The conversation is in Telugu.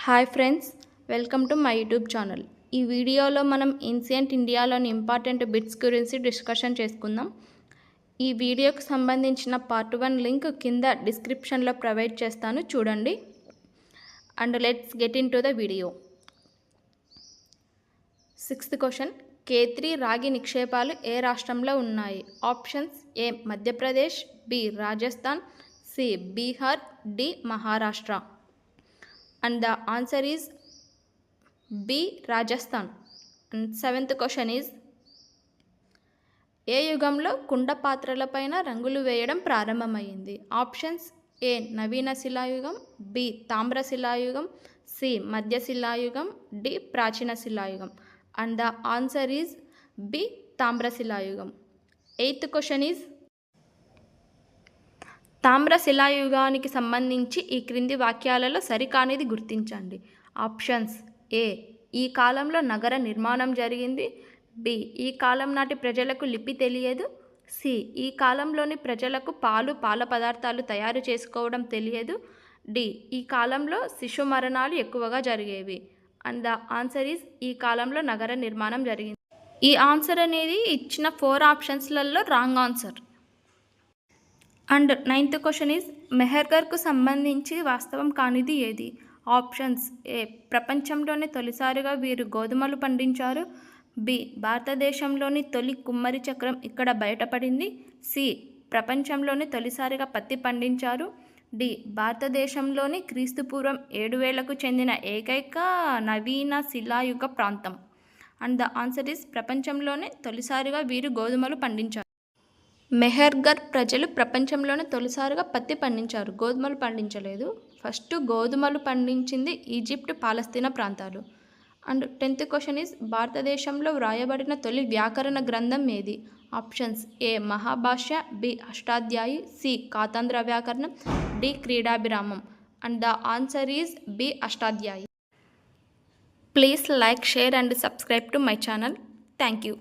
Hi friends, welcome to my YouTube channel. ఈ వీడియోలో మనం ఏన్షియంట్ ఇండియాలోని ఇంపార్టెంట్ బిట్స్ గురించి డిస్కషన్ చేసుకుందాం. ఈ వీడియోకి సంబంధించిన పార్ట్ 1 లింక్ కింద డిస్క్రిప్షన్లో ప్రొవైడ్ చేస్తాను, చూడండి. And let's get into the video. 6th question, K3 రాగి నిక్షేపాలు ఏ రాష్ట్రంలో ఉన్నాయి? Options: A Madhya Pradesh, B Rajasthan, C Bihar, D Maharashtra. And the answer is B, Rajasthan. And 7th question is, ఏ యుగంలో కుండ పాత్రలపైన రంగులు వేయడం ప్రారంభమైంది? ఆప్షన్స్: ఏ నవీన శిలాయుగం, బి తామ్ర శిలాయుగం, సి మధ్య శిలాయుగం, డి ప్రాచీన శిలాయుగం. And the answer is B తామ్ర శిలాయుగం. 8th క్వశ్చన్ ఈజ్, తామ్ర శిలాయుగానికి సంబంధించి ఈ క్రింది వాక్యాలలో సరికానిది గుర్తించండి. ఆప్షన్స్: ఏ ఈ కాలంలో నగర నిర్మాణం జరిగింది, బి ఈ కాలం నాటి ప్రజలకు లిపి తెలియదు, సి ఈ కాలంలోని ప్రజలకు పాల పదార్థాలు తయారు చేసుకోవడం తెలియదు, డి ఈ కాలంలో శిశు మరణాలు ఎక్కువగా జరిగేవి. అండ్ ద ఆన్సర్ ఈజ్ ఈ కాలంలో నగర నిర్మాణం జరిగింది. ఈ ఆన్సర్ అనేది ఇచ్చిన 4 ఆప్షన్స్లలో wrong answer. And 9th question is, మెహర్గర్కు సంబంధించి వాస్తవం కానిది ఏది? ఆప్షన్స్: ఏ ప్రపంచంలోనే తొలిసారిగా వీరు గోధుమలు పండించారు, బి భారతదేశంలోని తొలి కుమ్మరి చక్రం ఇక్కడ బయటపడింది, సి ప్రపంచంలోని తొలిసారిగా పత్తి పండించారు, డి భారతదేశంలోని క్రీస్తుపూర్వం 7000కు చెందిన ఏకైక నవీన శిలాయుగ ప్రాంతం. అండ్ ద ఆన్సర్ ఈజ్ ప్రపంచంలోనే తొలిసారిగా వీరు గోధుమలు పండించారు. మెహర్గర్ ప్రజలు ప్రపంచంలోనే తొలిసారిగా పత్తి పండించారు, గోధుమలు పండించలేదు. ఫస్ట్ గోధుమలు పండించింది ఈజిప్ట్, పాలస్తీనా ప్రాంతాలు. అండ్ 10th క్వశ్చన్ ఈజ్, భారతదేశంలో వ్రాయబడిన తొలి వ్యాకరణ గ్రంథం ఏది? Options: A Mahabhashya, B Ashtadhyayi, C Katantra Vyakaranam, D Kridabhiramam. And the answer is B Ashtadhyayi. Please like, share and subscribe to my channel. Thank you.